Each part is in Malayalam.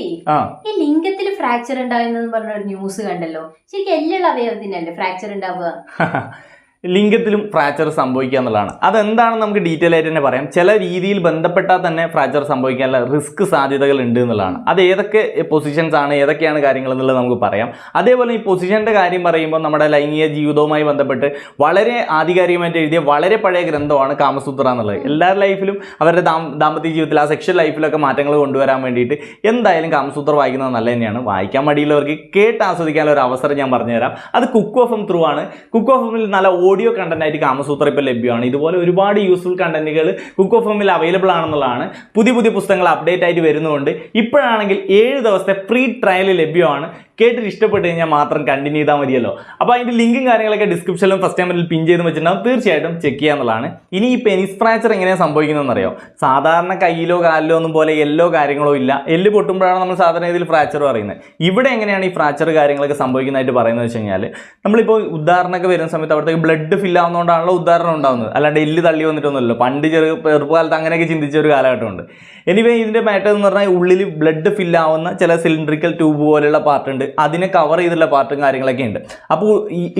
ഈ ലിംഗത്തിൽ ഫ്രാക്ചർ ഉണ്ടാകുന്ന പറഞ്ഞ ഒരു ന്യൂസ് കണ്ടല്ലോ. ശരിക്കും എല്ലുള്ള അവയവത്തിനല്ലേ ഫ്രാക്ചർ ഉണ്ടാവുക? ലിംഗത്തിലും ഫ്രാക്ചർ സംഭവിക്കുക എന്നുള്ളതാണ്. അതെന്താണെന്ന് നമുക്ക് ഡീറ്റെയിൽ ആയിട്ട് തന്നെ പറയാം. ചില രീതിയിൽ ബന്ധപ്പെട്ടാൽ തന്നെ ഫ്രാക്ചർ സംഭവിക്കാനുള്ള റിസ്ക് സാധ്യതകൾ ഉണ്ട് എന്നുള്ളതാണ്. അത് ഏതൊക്കെ പൊസിഷൻസ് ആണ്, ഏതൊക്കെയാണ് കാര്യങ്ങൾ എന്നുള്ളത് നമുക്ക് പറയാം. അതേപോലെ ഈ പൊസിഷൻ്റെ കാര്യം പറയുമ്പോൾ നമ്മുടെ ലൈംഗിക ജീവിതവുമായി ബന്ധപ്പെട്ട് വളരെ ആധികാരികമായിട്ട് എഴുതിയ വളരെ പഴയ ഗ്രന്ഥമാണ് കാമസൂത്ര എന്നുള്ളത്. എല്ലാവരുടെ ലൈഫിലും അവരുടെ ദാമ്പത്യ ജീവിതത്തിൽ ആ സെക്ഷൽ ലൈഫിലൊക്കെ മാറ്റങ്ങൾ കൊണ്ടുവരാൻ വേണ്ടിയിട്ട് എന്തായാലും കാമസൂത്ര വായിക്കുന്നത് നല്ല തന്നെയാണ്. വായിക്കാൻ മടിയുള്ളവർക്ക് കേട്ട് ആസ്വദിക്കാനുള്ള ഒരു അവസരം ഞാൻ പറഞ്ഞുതരാം. അത് കുക്ക് ഓഫ് എം ത്രൂ ആണ്. കുക്ക് ഓഫ് എമ്മിൽ നല്ല ഓഡിയോ കണ്ടന്റ് ആയിട്ട് കാമസൂത്ര ഇപ്പോൾ ലഭ്യമാണ്. ഇതുപോലെ ഒരുപാട് യൂസ്ഫുൾ കണ്ടന്റുകൾ കുക്ക് ഓഫ് എമ്മിൽ അവൈലബിൾ ആണെന്നുള്ളതാണ്. പുതിയ പുസ്തകങ്ങൾ അപ്ഡേറ്റ് ആയിട്ട് വരുന്നുണ്ട്. ഇപ്പോഴാണെങ്കിൽ 7 ദിവസത്തെ ഫ്രീ ട്രയൽ ലഭ്യമാണ്. കേട്ടിട്ട് ഇഷ്ടപ്പെട്ട് കഴിഞ്ഞാൽ മാത്രം കണ്ടിന്യൂ ചെയ്താൽ മതിയല്ലോ. അപ്പോൾ അതിൻ്റെ ലിങ്കും കാര്യങ്ങളൊക്കെ ഡിസ്ക്രിപ്ഷനിലും ഫസ്റ്റ് ടൈമിൽ പിൻ ചെയ്ത് വെച്ചിട്ടുണ്ടാവും. തീർച്ചയായിട്ടും ചെക്ക് ചെയ്യാന്നുള്ളതാണ്. ഇനി ഈ പെനിസ് ഫ്രാക്ചർ എങ്ങനെയാണ് സംഭവിക്കുന്നതെന്ന് അറിയാം. സാധാരണ കയ്യിലോ കാലിലോ ഒന്നും പോലെ എല്ലോ കാര്യങ്ങളോ ഇല്ല. എല്ല് പൊട്ടുമ്പോഴാണ് നമ്മൾ സാധാരണ ഇതിൽ ഫ്രാക്ചർ പറയുന്നത്. ഇവിടെ എങ്ങനെയാണ് ഈ ഫ്രാക്ചർ കാര്യങ്ങളൊക്കെ സംഭവിക്കുന്നതായിട്ട് പറയുന്നത് വെച്ച് കഴിഞ്ഞാൽ, നമ്മളിപ്പോൾ ഉദാഹരണമൊക്കെ വരുന്ന സമയത്ത് അവിടത്തേക്ക് ബ്ലഡ് ഫിൽ ആവുന്നതുകൊണ്ടാണല്ലോ ഉദാഹരണം ഉണ്ടാകുന്നത്. അല്ലാണ്ട് എല്ല് തള്ളി വന്നിട്ടൊന്നുമല്ലോ. പണ്ട് ചെറുപ്പകാലത്ത് അങ്ങനെയൊക്കെ ചിന്തിച്ച ഒരു കാലഘട്ടമുണ്ട്. എനിവേ ഇതിൻ്റെ മാറ്റർ എന്ന് പറഞ്ഞാൽ ഉള്ളിൽ ബ്ലഡ് ഫിൽ ആവുന്ന ചില സിലിണ്ടറിക്കൽ ട്യൂബ് പോലെയുള്ള പാർട്ടുണ്ട്. അതിനെ കവർ ചെയ്തിട്ടുള്ള പാർട്ടും കാര്യങ്ങളൊക്കെ ഉണ്ട്. അപ്പോൾ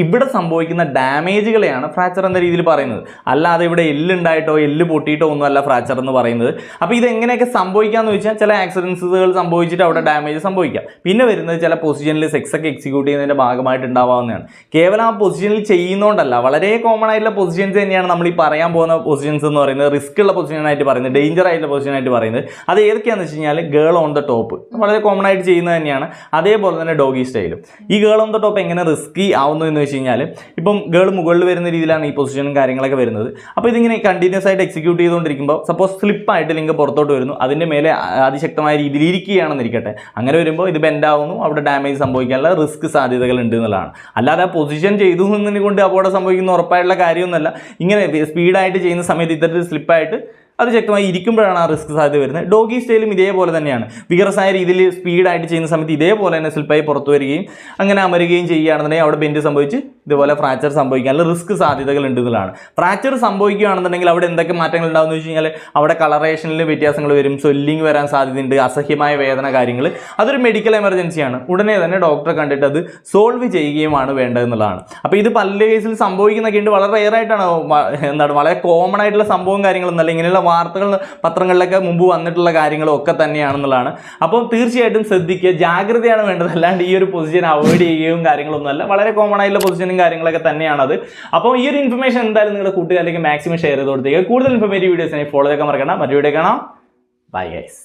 ഇവിടെ സംഭവിക്കുന്ന ഡാമേജുകളെയാണ് ഫ്രാക്ചർ എന്ന രീതിയിൽ പറയുന്നത്. അല്ലാതെ ഇവിടെ എല്ലുണ്ടായിട്ടോ എല്ല് പൊട്ടിയിട്ടോ ഒന്നുമല്ല ഫ്രാക്ചർ എന്ന് പറയുന്നത്. അപ്പോൾ ഇത് എങ്ങനെയൊക്കെ സംഭവിക്കാമെന്ന് വെച്ചാൽ ചില ആക്സിഡൻസുകൾ സംഭവിച്ചിട്ട് അവിടെ ഡാമേജ് സംഭവിക്കാം. പിന്നെ വരുന്നത് ചില പൊസിഷനിൽ സെക്സ് ഒക്കെ എക്സിക്യൂട്ട് ചെയ്യുന്നതിൻ്റെ ഭാഗമായിട്ട് ഉണ്ടാവാവുന്നതാണ്. കേവലം ആ പൊസിഷനിൽ ചെയ്യുന്നതുകൊണ്ടല്ല, വളരെ കോമൺ ആയിട്ടുള്ള പൊസിഷൻസ് തന്നെയാണ് നമ്മൾ ഈ പറയാൻ പോകുന്ന പൊസിഷൻസ് എന്ന് പറയുന്നത്. റിസ്ക് ഉള്ള പൊസിഷനായിട്ട് പറയുന്നത്, ഡേഞ്ചർ ആയിട്ടുള്ള പൊസിഷനായിട്ട് പറയുന്നത്. അത് ഏതൊക്കെയാണെന്ന് വെച്ച് കഴിഞ്ഞാൽ ഗേൾ ഓൺ ദ ടോപ്പ് വളരെ കോമൺ ആയിട്ട് ചെയ്യുന്നത് തന്നെയാണ്. അതേപോലെ തന്നെ ഡോഗി സ്റ്റൈലും. ഈ ഗേൾ ഓൺ ദ ടോപ്പ് എങ്ങനെ റിസ്കി ആവുന്നു എന്ന് വെച്ച് കഴിഞ്ഞാൽ, ഇപ്പം ഗേൾ മുകളിൽ വരുന്ന രീതിയിലാണ് ഈ പൊസിഷനും കാര്യങ്ങളൊക്കെ വരുന്നത്. അപ്പോൾ ഇതിങ്ങനെ കണ്ടിന്യൂസ് ആയിട്ട് എക്സിക്യൂട്ട് ചെയ്തുകൊണ്ടിരിക്കുമ്പോൾ സപ്പോസ് സ്ലിപ്പായിട്ട് ലിംഗം പുറത്തോട്ട് വരുന്നു, അതിൻ്റെ മേലെ അതിശക്തമായ രീതിയിൽ ഇരിക്കുകയാണെന്നിരിക്കട്ടെ. അങ്ങനെ വരുമ്പോൾ ഇത് ബെൻഡ് ആവുന്നു, അവിടെ ഡാമേജ് സംഭവിക്കാനുള്ള റിസ്ക് സാധ്യതകൾ ഉണ്ട് എന്നുള്ളതാണ്. അല്ലാതെ ആ പൊസിഷൻ ചെയ്തു എന്നതിനെ കൊണ്ട് അപകടം സംഭവിക്കുന്ന ഉറപ്പായിട്ടുള്ള കാര്യമൊന്നുമല്ല. ഇങ്ങനെ സ്പീഡായിട്ട് ചെയ്യുന്ന സമയത്ത് ഇത്തരത്തിൽ സ്ലിപ്പായിട്ട് അത് ശക്തമായി ഇരിക്കുമ്പോഴാണ് ആ റിസ്ക് സാധ്യത വരുന്നത്. ഡോഗി സ്റ്റൈലും ഇതേപോലെ തന്നെയാണ്. വികരസായ രീതിയിൽ സ്പീഡായിട്ട് ചെയ്യുന്ന സമയത്ത് ഇതേപോലെ തന്നെ സ്ലിപ്പായി പുറത്തു വരികയും അങ്ങനെ അമരുകയും ചെയ്യുകയാണെന്നുണ്ടെങ്കിൽ അവിടെ ബെൻഡ് സംഭവിച്ച് ഇതുപോലെ ഫ്രാക്ചർ സംഭവിക്കാനുള്ള റിസ്ക് സാധ്യതകൾ ഉണ്ട് എന്നുള്ളതാണ്. ഫ്രാക്ചർ സംഭവിക്കുകയാണെന്നുണ്ടെങ്കിൽ അവിടെ എന്തൊക്കെ മാറ്റങ്ങൾ ഉണ്ടാകുമെന്ന് വെച്ച് കഴിഞ്ഞാൽ, അവിടെ കളറേഷനിൽ വ്യത്യാസങ്ങൾ വരും, സ്വെല്ലിങ് വരാൻ സാധ്യതയുണ്ട്, അസഹ്യമായ വേദന കാര്യങ്ങൾ. അതൊരു മെഡിക്കൽ എമർജൻസിയാണ്. ഉടനെ തന്നെ ഡോക്ടറെ കണ്ടിട്ട് അത് സോൾവ് ചെയ്യുകയുമാണ് വേണ്ടതെന്നുള്ളതാണ്. അപ്പോൾ ഇത് പല കേസിൽ സംഭവിക്കുന്നൊക്കെ ഉണ്ട്. വളരെ റെയർ ആയിട്ടാണ്, വളരെ കോമൺ ആയിട്ടുള്ള സംഭവം കാര്യങ്ങളൊന്നല്ല. ഇങ്ങനെയുള്ള വാർത്തകൾ പത്രങ്ങളിലൊക്കെ മുമ്പ് വന്നിട്ടുള്ള കാര്യങ്ങളും ഒക്കെ തന്നെയാണെന്നുള്ളതാണ്. അപ്പോൾ തീർച്ചയായിട്ടും ശ്രദ്ധിക്കുക, ജാഗ്രതയാണ് വേണ്ടത്. അല്ലാണ്ട് ഈ ഒരു പൊസിഷൻ അവോയ്ഡ് ചെയ്യുകയും കാര്യങ്ങളൊന്നുമല്ല. വളരെ കോമൺ ആയിട്ടുള്ള പൊസിഷനും കാര്യങ്ങളൊക്കെ തന്നെയാണത്. അപ്പോൾ ഈ ഒരു ഇൻഫർമേഷൻ എന്തായാലും നിങ്ങളുടെ കൂട്ടുകാരിലേക്ക് മാക്സിമം ഷെയർ ചെയ്ത് കൊടുത്തേക്ക്. കൂടുതൽ ഇൻഫോർമേറ്റീവ് വീഡിയോസിനെ ഫോളോ ചെയ്യാൻ മറക്കണം. മറ്റു വീഡിയോ കാണാം. Bye guys.